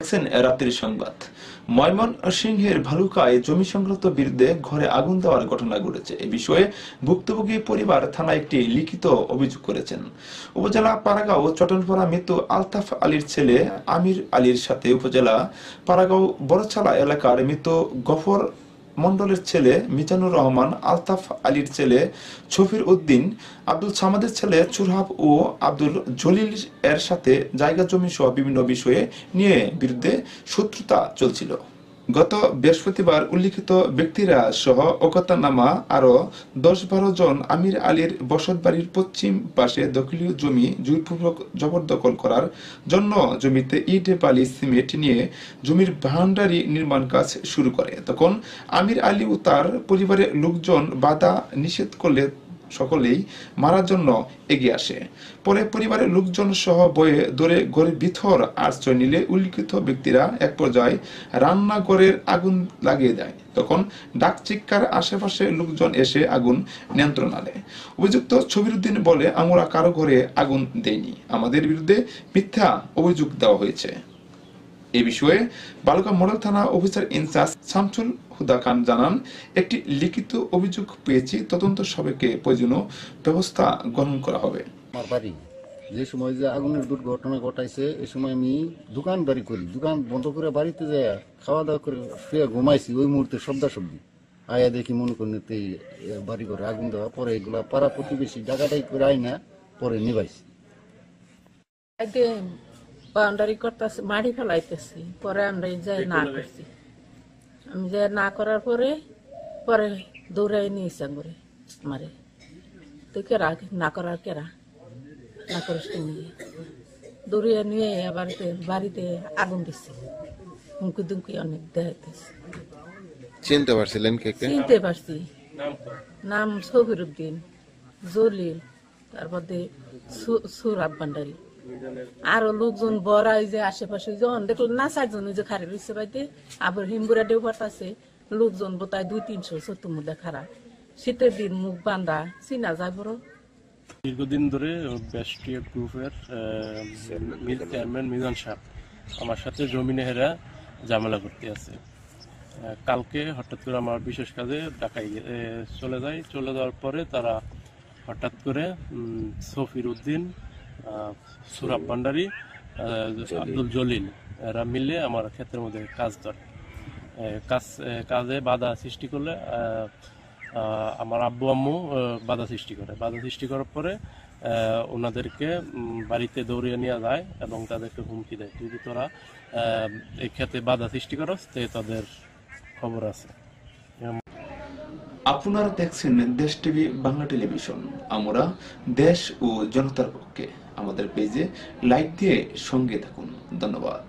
দেখছেন রাত্রির সংবাদ। ময়মনসিংহের ভালুকায় জমি সংক্রান্ত বিরুদ্ধে ঘরে আগুন দেওয়ার ঘটনা ঘটেছে। এ বিষয়ে ভুক্তভোগী পরিবার থানায় একটি লিখিত অভিযোগ করেছেন। উপজেলা পাড়াগাঁও চটনপাড়া মৃত আলতাফ আলীর ছেলে আমির আলীর সাথে উপজেলা পাড়াগাঁও বড়চালা এলাকার মৃত গফর মন্ডলের ছেলে মিজানুর রহমান, আলতাফ আলীর ছেলে ছফির উদ্দিন, আব্দুল সামাদের ছেলে চুরহাব ও আব্দুল জলিল এর সাথে জায়গা জমি সহ বিভিন্ন বিষয়ে নিয়ে বিরুদ্ধে শত্রুতা চলছিল। গত বৃহস্পতিবার উল্লিখিত ব্যক্তিরা সহ অজ্ঞাতনামা আরো 10-12 জন আমির আলীর বসতবাড়ির পশ্চিম পাশে দখলীয় জমি জোরপূর্বক জবরদখল করার জন্য জমিতে ইট, বালি, সিমেন্ট নিয়ে জমির ভান্ডারি নির্মাণ কাজ শুরু করে। তখন আমির আলী ও তার পরিবারের লোকজন বাধা নিষেধ করলে সকলেই মারার জন্য এগিয়ে আসে। পরে পরিবারের লোকজন সহ বয়ে ধরে ঘরের ভিতর আশ্রয় নিলে উল্লিখিত ব্যক্তিরা এক পর্যায়ে রান্নাঘরের আগুন লাগিয়ে দেয়। তখন ডাক চিৎকার আশেপাশে লোকজন এসে আগুন নিয়ন্ত্রণ আনে। অভিযুক্ত ছবির উদ্দিন বলে, আমরা কারো ঘরে আগুন দেইনি, আমাদের বিরুদ্ধে মিথ্যা অভিযোগ দেওয়া হয়েছে। এ বিষয়ে বালুকা মডেল থানা অফিসার ইনচার্জ শামসুল হুদা খান জানান, একটি লিখিত অভিযোগ পেয়েছি, তদন্ত সাপেক্ষে প্রয়োজনীয় ব্যবস্থা গ্রহণ করা হবে। আমার বাড়ি যে সময় যে আগুনের দুর্ঘটনা ঘটাইছে এ সময় আমি দোকানদারি করি, দোকান বন্ধ করে বাড়িতে যায় খাওয়া দাওয়া করে শুয়ে ঘুমাইছি। ওই মুহূর্তে শব্দাশব্দি আয়া দেখি মনে করেন বাড়ি ঘরে আগুন দেওয়া। পরে এগুলা পাড়া প্রতিবেশী জায়গাটাই করে আই না, পরে নিবাইছি। বাউন্ডারি করতেছে, মাটি ফেলাইতেছি, পরে আমরা যাই না করছি। আমি যাই না করার পরে পরে দৌড়াই নিয়েছি করে মারে। তুই কেরা না করার কেরা না করিস নিয়ে দৌড়িয়ে নিয়ে বাড়িতে আগুন দিচ্ছি। হুমকি দুমকি অনেক দেখাইতেছি। চিনতে পারছিলেন কে? চিনতে পারছি, নাম ছফির উদ্দিন, জলিল, তারপর সুরাব ভান্ডারি। আরো লোকজন বড়াই যে আশেপাশে যখন দেখলো না 4 জন যে খারে রয়েছে বাড়িতে, আবার হিমবুরা ডেউ পাঠাছে লোকজন বোধহয় 200-300 মধ্যে খারা। শীতের দিন মুখ বান্ধা চিনা যায় বড়। দীর্ঘদিন ধরে বেস্টিয়া গ্রুপের চেয়ারম্যান মিজান সাহেব আমার সাথে জমি নেহেরা ঝামেলা করতে আছে। কালকে হঠাৎ করে আমার বিশেষ কাজে ঢাকায় চলে যাওয়ার পরে তারা হঠাৎ করে ছফির উদ্দিন, সুরাব ভান্ডারি, আব্দুল জলিল এরা মিলে আমার ক্ষেতের মধ্যে কাজ ধরে। কাজে বাধা সৃষ্টি করলে আমার আব্বু আম্মু বাধা সৃষ্টি করার পরে ওনাদেরকে বাড়িতে দৌড়িয়ে নিয়ে যায় এবং তাদেরকে হুমকি দেয়, যদি তোরা এই ক্ষেতে বাধা সৃষ্টি করো তাদের খবর আছে। আপনারা দেখছেন দেশ টিভি বাংলা টেলিভিশন। আমরা দেশ ও জনতার পক্ষে। আমাদের পেজে লাইক দিয়ে সঙ্গে থাকুন। ধন্যবাদ।